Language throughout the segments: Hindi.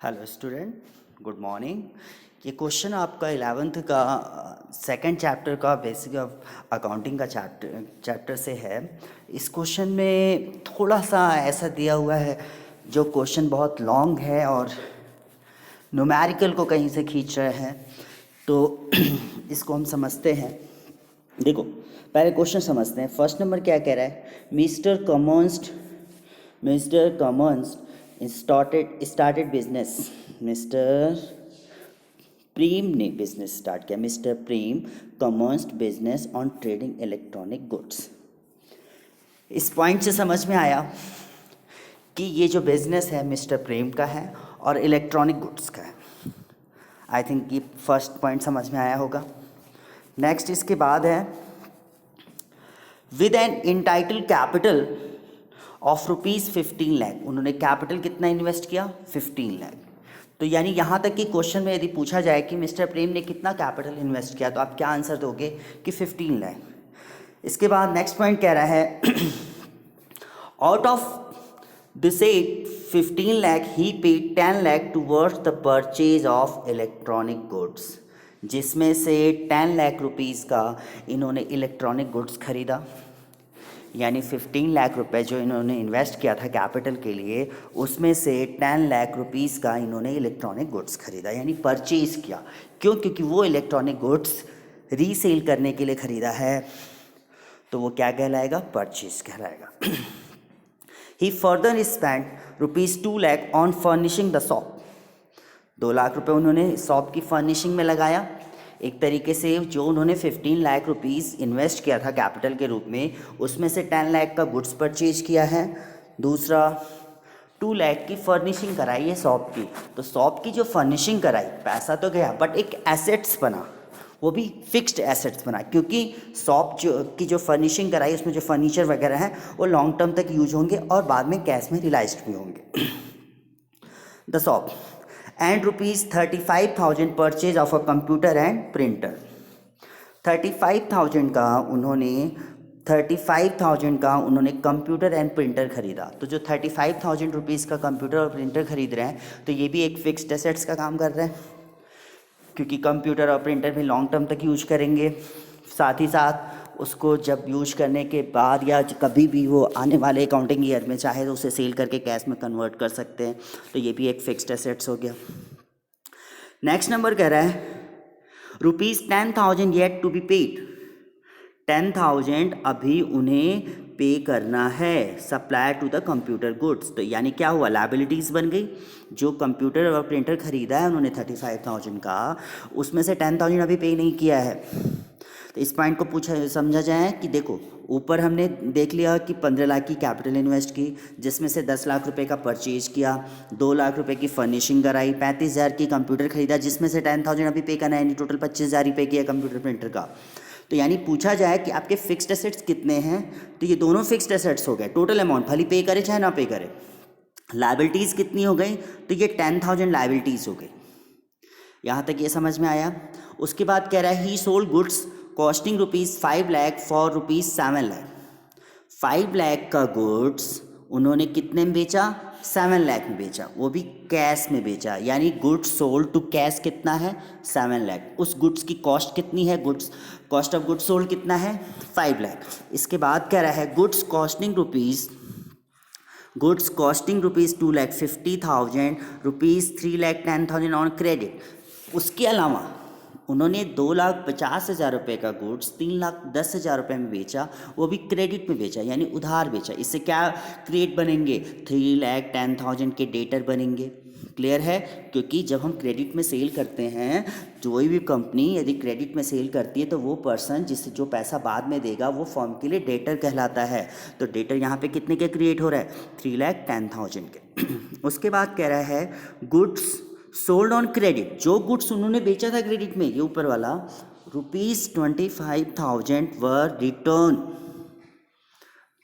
Hello student, good morning. ये क्वेश्चन आपका 11th का सेकंड चैप्टर का बेसिक ऑफ अकाउंटिंग का चैप्टर से है। इस क्वेश्चन में थोड़ा सा ऐसा दिया हुआ है जो क्वेश्चन बहुत लॉन्ग है और न्यूमेरिकल को कहीं से खींच रहे हैं, तो इसको हम समझते हैं। देखो, पहले क्वेश्चन समझते हैं। फर्स्ट नंबर क्या कह रहा है? Mister commence started business. Mister Prem ने बिजनेस स्टार्ट किया। Mister Prem commenced business on trading electronic goods. इस पॉइंट से समझ में आया कि ये जो बिजनेस है मिस्टर प्रेम का है और इलेक्ट्रॉनिक गुड्स का है। आई थिंक ये फर्स्ट पॉइंट समझ में आया होगा। नेक्स्ट इसके बाद है with an entitle capital of ₹15 lakh. उन्होंने कैपिटल कितना इन्वेस्ट किया? 15 लाख। तो यानी यहाँ तक कि क्वेश्चन में यदि पूछा जाए कि मिस्टर प्रेम ने कितना कैपिटल इन्वेस्ट किया, तो आप क्या आंसर दोगे कि 15 लाख। इसके बाद नेक्स्ट पॉइंट कह रहा है out of this 15 lakh he paid 10 lakh towards the purchase of electronic goods, जिसमें से 10 लाख रुपीज़ का इन्होंने इलेक्ट्रॉनिक गुड्स खरीदा। यानी 15 लाख रुपए जो इन्होंने इन्वेस्ट किया था कैपिटल के लिए, उसमें से 10 लाख रुपीज़ का इन्होंने इलेक्ट्रॉनिक गुड्स खरीदा, यानी परचेज़ किया। क्यों? क्योंकि वो इलेक्ट्रॉनिक गुड्स रीसेल करने के लिए ख़रीदा है, तो वो क्या कहलाएगा? परचेज कहलाएगा। He further spend ₹2 lakh on furnishing the shop. 2 lakh रुपए उन्होंने शॉप की फर्निशिंग में लगाया। एक तरीके से जो उन्होंने 15 लाख रुपीज़ इन्वेस्ट किया था कैपिटल के रूप में, उसमें से 10 लाख का गुड्स परचेज किया है। दूसरा 2 लाख की फर्निशिंग कराई है शॉप की। तो शॉप की जो फर्निशिंग कराई, पैसा तो गया बट एक एसेट्स बना, वो भी फिक्स्ड एसेट्स बना, क्योंकि शॉप की जो फर्निशिंग कराई उसमें जो फर्नीचर वगैरह हैं वो लॉन्ग टर्म तक यूज होंगे और बाद में कैश में रियलाइज्ड भी होंगे। The shop and ₹35,000 purchase of a computer and printer. 35,000 का उन्होंने कंप्यूटर एंड प्रिंटर खरीदा। तो जो 35,000 रुपीज़ का कंप्यूटर और प्रिंटर खरीद रहे हैं, तो ये भी एक फिक्स्ड एसेट्स का काम कर रहे हैं, क्योंकि कंप्यूटर और प्रिंटर भी लॉन्ग टर्म तक यूज करेंगे। साथ ही साथ उसको जब यूज करने के बाद या कभी भी वो आने वाले अकाउंटिंग ईयर में चाहे तो उसे सेल करके कैश में कन्वर्ट कर सकते हैं। तो ये भी एक फिक्स्ड एसेट्स हो गया। नेक्स्ट नंबर कह रहा है ₹10,000 येट टू बी पेड। 10,000 अभी उन्हें पे करना है supplier to the computer goods. तो यानी क्या हुआ? लायबिलिटीज़ बन गई। जो कंप्यूटर और प्रिंटर खरीदा है उन्होंने 35,000 का, उसमें से 10,000 अभी पे नहीं किया है। तो इस पॉइंट को समझा जाए कि देखो, ऊपर हमने देख लिया कि 15 लाख की कैपिटल इन्वेस्ट की, जिसमें से 10 लाख रुपए का परचेज किया, 2 लाख रुपए की फर्निशिंग कराई, 35,000 की कंप्यूटर खरीदा, जिसमें से 10,000 अभी पे करना है, यानी टोटल 25,000 ही पे किया कंप्यूटर प्रिंटर का। तो यानी पूछा जाए कि आपके फिक्स्ड एसेट्स कितने हैं, तो ये दोनों फिक्स्ड एसेट्स हो गए। टोटल अमाउंट भले पे करे चाहे ना पे करे। लायबिलिटीज़ कितनी हो गई? तो ये 10,000 लायबिलिटीज़ हो गई। यहाँ तक ये समझ में आया। उसके बाद कह रहा है ही sold goods costing ₹5 lakh for ₹7 lakh. 5 lakh का गुड्स उन्होंने कितने में बेचा? 7 लाख में बेचा, वो भी कैश में बेचा। यानी गुड्स सोल्ड टू कैश कितना है? 7 लाख। उस गुड्स की कॉस्ट कितनी है? कॉस्ट ऑफ गुड्स सोल्ड कितना है? 5 लाख। इसके बाद कह रहा है गुड्स कॉस्टिंग ₹2,50,000, ₹3,10,000 ऑन क्रेडिट। उसके अलावा उन्होंने 2,50,000 रुपये का गुड्स 3,10,000 रुपये में बेचा, वो भी क्रेडिट में बेचा, यानी उधार बेचा। इससे क्या क्रिएट बनेंगे? 3,10,000 के डेटर बनेंगे। क्लियर है? क्योंकि जब हम क्रेडिट में सेल करते हैं, कोई भी कंपनी यदि क्रेडिट में सेल करती है, तो वो पर्सन जिससे जो पैसा बाद में देगा वो फर्म के लिए डेटर कहलाता है। तो डेटर यहाँ पे कितने के क्रिएट हो रहा है? 3,10,000 के। उसके बाद कह रहा है गुड्स सोल्ड ऑन क्रेडिट। जो गुड्स उन्होंने बेचा था क्रेडिट में, ये ऊपर वाला, ₹25,000 वर रिटर्न।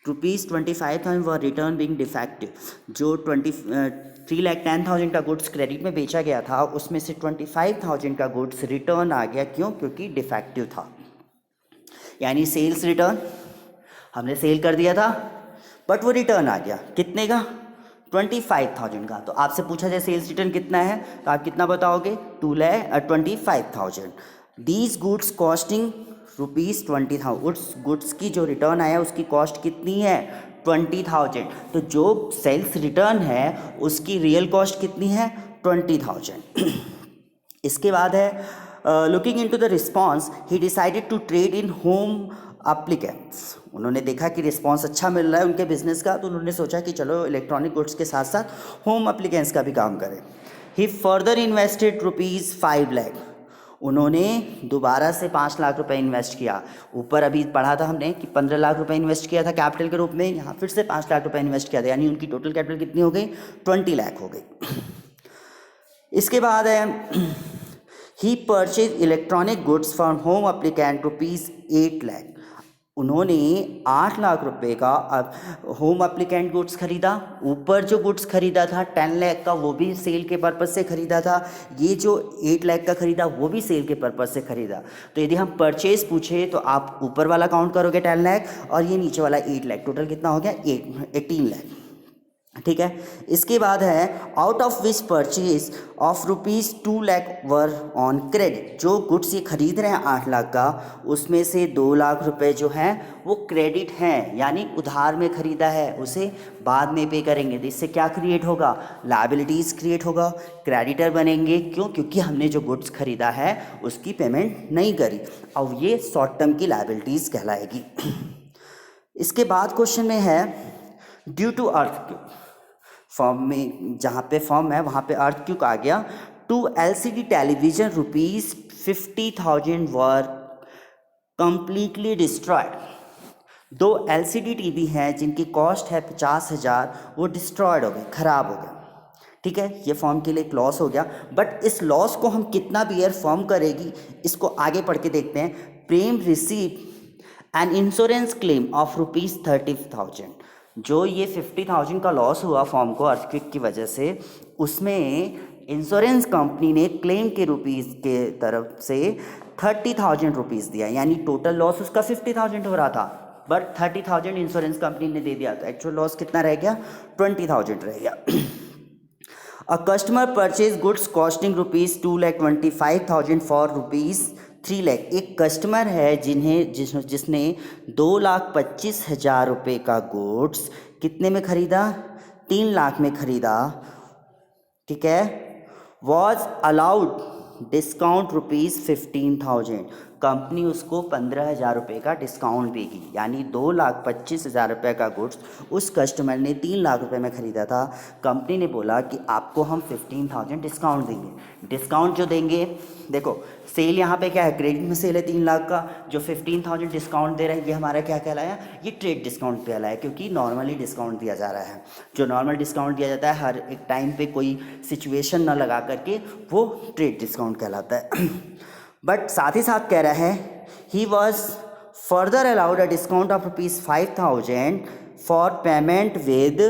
₹25,000 वर रिटर्न बीइंग डिफेक्टिव। जो 3,10,000 का गुड्स क्रेडिट में बेचा गया था, उसमें से 25,000 का गुड्स रिटर्न आ गया। क्यों? क्योंकि डिफेक्टिव था। यानी सेल्स रिटर्न, हमने सेल कर दिया था बट वो रिटर्न आ गया। कितने का? 25,000 का। तो आपसे पूछा जाए सेल्स रिटर्न कितना है तो आप कितना बताओगे, 2,25,000। These goods costing ₹20,000। उस गुड्स की जो रिटर्न आया उसकी कॉस्ट कितनी है, 20,000। तो जो सेल्स रिटर्न है उसकी रियल कॉस्ट कितनी है, 20,000। इसके बाद है looking into the response he decided to trade in home applicants. उन्होंने देखा कि रिस्पॉन्स अच्छा मिल रहा है उनके बिजनेस का, तो उन्होंने सोचा कि चलो इलेक्ट्रॉनिक गुड्स के साथ साथ होम एप्लीकेंट्स का भी काम करें। ही फर्दर इन्वेस्टेड ₹5 लाख। उन्होंने दोबारा से 5 लाख रुपए इन्वेस्ट किया। ऊपर अभी पढ़ा था हमने कि 15 लाख रुपए इन्वेस्ट किया था कैपिटल के रूप में, यहाँ फिर से 5 लाख रुपए इन्वेस्ट किया था, यानी उनकी टोटल कैपिटल कितनी हो गई, 20 लाख हो गई। इसके बाद है he purchase electronic goods from home applicant ₹8 lakh. उन्होंने 8 लाख रुपए का होम एप्लीकेंट गुड्स खरीदा। ऊपर जो गुड्स खरीदा था 10 लाख का वो भी सेल के पर्पज़ से खरीदा था, ये जो 8 लाख का खरीदा वो भी सेल के पर्पज़ से खरीदा। तो यदि हम परचेज पूछे तो आप ऊपर वाला काउंट करोगे 10 लाख और ये नीचे वाला 8 लाख, टोटल कितना हो गया, 18 लाख। ठीक है। इसके बाद है out of which purchase of ₹2 lakh were on credit. जो गुड्स ये खरीद रहे हैं 8 लाख का, उसमें से 2 लाख रुपए जो हैं वो क्रेडिट हैं, यानी उधार में खरीदा है, उसे बाद में पे करेंगे। तो इससे क्या क्रिएट होगा, लायबिलिटीज़ क्रिएट होगा, क्रेडिटर बनेंगे। क्यों, क्योंकि हमने जो गुड्स खरीदा है उसकी पेमेंट नहीं करी, और ये शॉर्ट टर्म की लायबिलिटीज़ कहलाएगी। इसके बाद क्वेश्चन में है ड्यू टू अर्थ, फॉर्म में जहाँ पे फॉर्म है वहाँ पे अर्थ क्यों आ गया। 2 LCD टेलीविज़न ₹50,000 वर कंप्लीटली डिस्ट्रॉयड। 2 LCD टीवी हैं जिनकी कॉस्ट है 50,000, वो डिस्ट्रॉयड हो गए, ख़राब हो गए। ठीक है, ये फॉर्म के लिए एक लॉस हो गया, बट इस लॉस को हम कितना बियर फॉर्म करेगी इसको आगे पढ़ के देखते हैं। Prem receive an insurance claim of ₹30,000। जो ये 50,000 का लॉस हुआ फॉर्म को अर्थक्वेक की वजह से, उसमें इंश्योरेंस कंपनी ने क्लेम के रुपीज़ के तरफ से 30,000 रुपीज़ दिया, यानी टोटल लॉस उसका 50,000 हो रहा था, बट 30,000 इंश्योरेंस कंपनी ने दे दिया, तो एक्चुअल लॉस कितना रह गया, 20,000 रह गया। A customer purchase goods costing ₹2,25,000 for ₹3 lakh. एक कस्टमर है जिसने 2,25,000 रुपये का गुड्स कितने में खरीदा, 3 लाख में खरीदा। ठीक है, वॉज अलाउड डिस्काउंट ₹15,000। कंपनी उसको 15,000 रुपये का डिस्काउंट देगी, यानी 2,25,000 रुपये का गुड्स उस कस्टमर ने 3 लाख रुपए में ख़रीदा था। कंपनी ने बोला कि आपको हम 15,000 डिस्काउंट देंगे। डिस्काउंट जो देंगे, देखो सेल यहाँ पे क्या है, क्रेडिट में सेल है 3 लाख का, जो 15,000 डिस्काउंट दे रहा है ये हमारा क्या कहलाया, ये ट्रेड डिस्काउंट कहलाया, क्योंकि नॉर्मली डिस्काउंट दिया जा रहा है। जो नॉर्मल डिस्काउंट दिया जाता है हर एक टाइम पे कोई सिचुएशन ना लगा करके, वो ट्रेड डिस्काउंट कहलाता है। बट साथ ही साथ कह रहा है he was further allowed a discount of ₹5,000 for payment with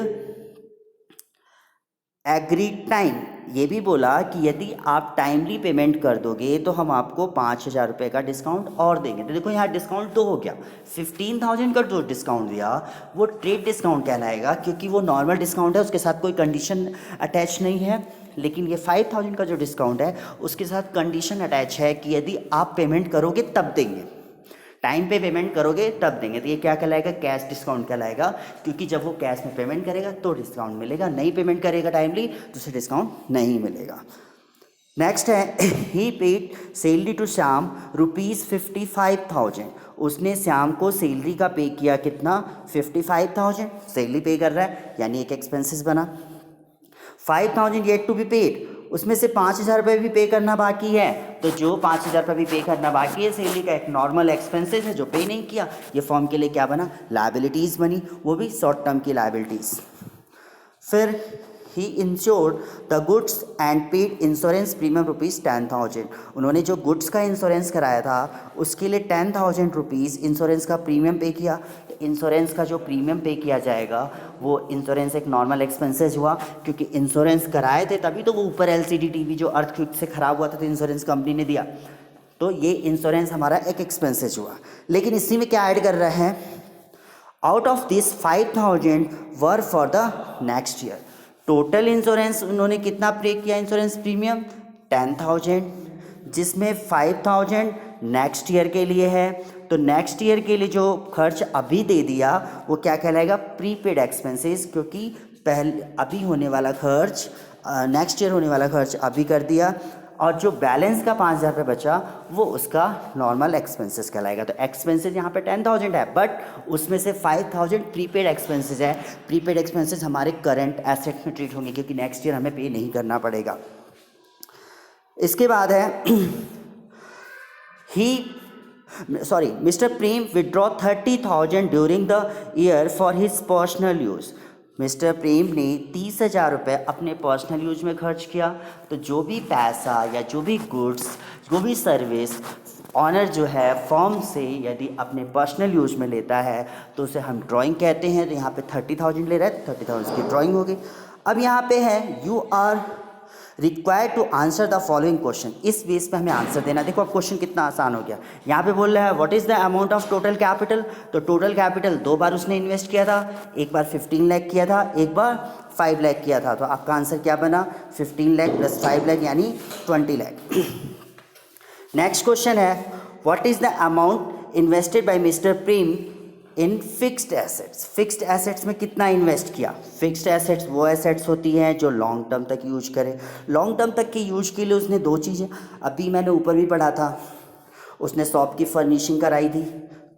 agreed time. ये भी बोला कि यदि आप टाइमली पेमेंट कर दोगे तो हम आपको 5,000 रुपये का डिस्काउंट और देंगे। तो देखो यहाँ डिस्काउंट तो हो गया, 15,000 का जो डिस्काउंट दिया वो ट्रेड डिस्काउंट कहलाएगा, क्योंकि वो नॉर्मल डिस्काउंट है, उसके साथ कोई कंडीशन अटैच नहीं है। लेकिन ये 5,000 का जो डिस्काउंट है उसके साथ कंडीशन अटैच है कि यदि आप पेमेंट करोगे तब देंगे, टाइम पे पेमेंट करोगे तब देंगे। तो ये क्या कहलाएगा, कैश डिस्काउंट कहलाएगा, क्योंकि जब वो कैश में पेमेंट करेगा तो डिस्काउंट मिलेगा, नहीं पेमेंट करेगा टाइमली तो उसे डिस्काउंट नहीं मिलेगा। नेक्स्ट है ही पेड सैलरी टू श्याम ₹55,000। उसने श्याम को सैलरी का पे किया कितना, 55,000 सैलरी पे कर रहा है, यानी एक एक्सपेंसेस बना। 5,000 येट टू बी पेड, उसमें से 5,000 रुपये भी पे करना बाकी है। तो जो 5,000 रुपये भी पे करना बाकी है सैलरी का, एक नॉर्मल एक्सपेंसेस है जो पे नहीं किया, ये फॉर्म के लिए क्या बना, लायबिलिटीज़ बनी, वो भी शॉर्ट टर्म की लायबिलिटीज़। फिर he insured the goods and paid insurance premium ₹10,000। उन्होंने जो गुड्स का इंश्योरेंस कराया था उसके लिए 10,000 रुपीज़ इंश्योरेंस का प्रीमियम पे किया। इंश्योरेंस का जो प्रीमियम पे किया जाएगा वो इंश्योरेंस एक नॉर्मल एक्सपेंसेस हुआ, क्योंकि इंश्योरेंस कराए थे तभी तो वो ऊपर LCD टीवी जो अर्थक्वेक से ख़राब हुआ था तो इंश्योरेंस कंपनी ने दिया, तो ये इंश्योरेंस हमारा एक एक्सपेंसेस हुआ। लेकिन इसी में क्या ऐड कर रहे हैं, out of this 5,000 were for the next year. Total insurance उन्होंने कितना पे किया इंश्योरेंस प्रीमियम 10,000, जिसमें 5,000 नेक्स्ट ईयर के लिए है। तो नेक्स्ट ईयर के लिए जो खर्च अभी दे दिया वो क्या कहलाएगा, प्रीपेड एक्सपेंसेस, क्योंकि पहले अभी होने वाला खर्च नेक्स्ट ईयर होने वाला खर्च अभी कर दिया, और जो बैलेंस का 5,000 रुपये बचा वो उसका नॉर्मल एक्सपेंसेस कहलाएगा। तो एक्सपेंसेस यहाँ पे 10,000 है, बट उसमें से 5,000 प्रीपेड एक्सपेंसेस है। प्रीपेड एक्सपेंसेस हमारे करंट एसेट में ट्रीट होंगे क्योंकि नेक्स्ट ईयर हमें पे नहीं करना पड़ेगा। इसके बाद है mister Prem withdraw 30,000 during the year for his personal use. Mister Prem ने 30,000 रुपये अपने पर्सनल यूज में खर्च किया। तो जो भी पैसा या जो भी गुड्स, जो भी सर्विस ऑनर जो है फॉर्म से यदि अपने पर्सनल यूज में लेता है तो उसे हम ड्राइंग कहते हैं। तो यहाँ पे 30,000 ले रहा है, 30,000 की ड्राइंग होगी। अब यहाँ पे है you are required to answer the following question. इस बेस पे हमें आंसर देना। देखो अब क्वेश्चन कितना आसान हो गया। यहाँ पे बोल रहा है what is the amount of total capital. तो टोटल कैपिटल 2 बार उसने इन्वेस्ट किया था, एक बार 15 लाख किया था, एक बार 5 लाख किया था। तो आपका आंसर क्या बना, 15 लाख प्लस 5 लाख यानी 20 लाख। नेक्स्ट क्वेश्चन है what is the amount invested bye mister Prem in fixed assets. Fixed assets में कितना इन्वेस्ट किया। फिक्स्ड एसेट्स वो एसेट्स होती हैं जो लॉन्ग टर्म तक यूज करें। लॉन्ग टर्म तक के यूज के लिए उसने 2 चीज़ें, अभी मैंने ऊपर भी पढ़ा था, उसने शॉप की फर्निशिंग कराई थी,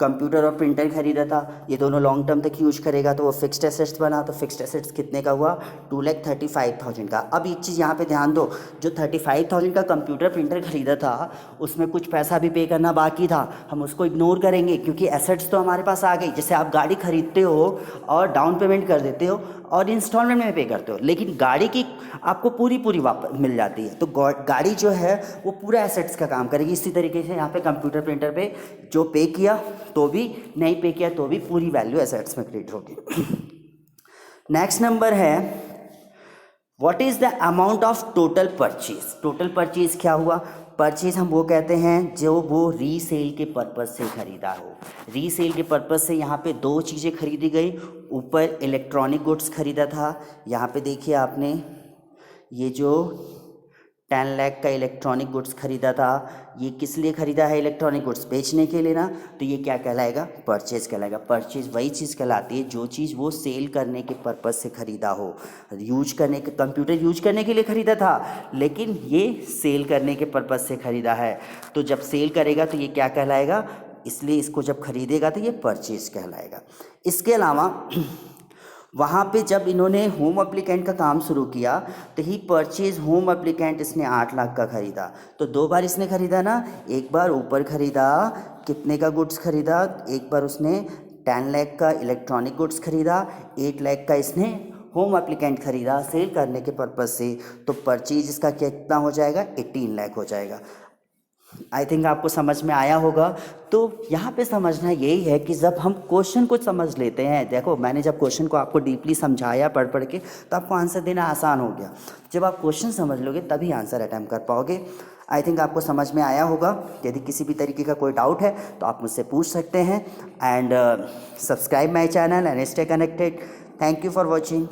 कंप्यूटर और प्रिंटर खरीदा था। ये दोनों लॉन्ग टर्म तक यूज करेगा तो वो फिक्स्ड एसेट्स बना। तो फिक्स्ड एसेट्स कितने का हुआ, 2,35,000 का। अब एक चीज़ यहाँ पे ध्यान दो, जो 35,000 का कंप्यूटर प्रिंटर खरीदा था उसमें कुछ पैसा भी पे करना बाकी था। हम उसको इग्नोर करेंगे क्योंकि एसेट्स तो हमारे पास आ गई। जैसे आप गाड़ी खरीदते हो और डाउन पेमेंट कर देते हो और इंस्टॉलमेंट में पे करते हो, लेकिन गाड़ी की आपको पूरी वापस मिल जाती है। तो गाड़ी जो है वो पूरा एसेट्स का काम करेगी। इसी तरीके से यहाँ पे कंप्यूटर प्रिंटर पे जो पे किया तो भी, नहीं पे किया तो भी, पूरी वैल्यू एसेट्स में क्रिएट होगी। नेक्स्ट नंबर है what is the amount of total purchase. Total purchase क्या हुआ, परचेज हम वो कहते हैं जो वो रीसेल के पर्पज़ से ख़रीदा हो। रीसेल के पर्पज़ से यहाँ पे 2 चीज़ें खरीदी गई। ऊपर इलेक्ट्रॉनिक गुड्स खरीदा था, यहाँ पे देखिए आपने ये जो 10 लाख का इलेक्ट्रॉनिक गुड्स खरीदा था, ये किस लिए खरीदा है, इलेक्ट्रॉनिक गुड्स बेचने के लिए ना। तो ये क्या कहलाएगा, परचेज कहलाएगा। परचेज वही चीज़ कहलाती है जो चीज़ वो सेल करने के पर्पज़ से ख़रीदा हो। यूज करने के, कंप्यूटर यूज करने के लिए ख़रीदा था लेकिन ये सेल करने के पर्पज़ से ख़रीदा है। तो जब सेल करेगा तो ये क्या कहलाएगा, इसलिए इसको जब खरीदेगा तो ये परचेज कहलाएगा। इसके अलावा वहाँ पे जब इन्होंने होम एप्लीकेंट का काम शुरू किया तो ही परचेज होम एप्लीकेंट इसने 8 लाख का ख़रीदा। तो 2 बार इसने ख़रीदा ना, एक बार ऊपर ख़रीदा, कितने का गुड्स ख़रीदा, एक बार उसने 10 लाख का इलेक्ट्रॉनिक गुड्स ख़रीदा, 8 लाख का इसने होम एप्लीकेंट ख़रीदा सेल करने के पर्पज़ से। तो परचेज इसका कितना हो जाएगा, 18 लाख हो जाएगा। आई थिंक आपको समझ में आया होगा। तो यहाँ पे समझना यही है कि जब हम क्वेश्चन को समझ लेते हैं, देखो मैंने जब क्वेश्चन को आपको डीपली समझाया पढ़ के तो आपको आंसर देना आसान हो गया। जब आप क्वेश्चन समझ लोगे तभी आंसर अटैम्प्ट कर पाओगे। आई थिंक आपको समझ में आया होगा। यदि किसी भी तरीके का कोई डाउट है तो आप मुझसे पूछ सकते हैं। And subscribe my channel and stay connected. Thank you for watching.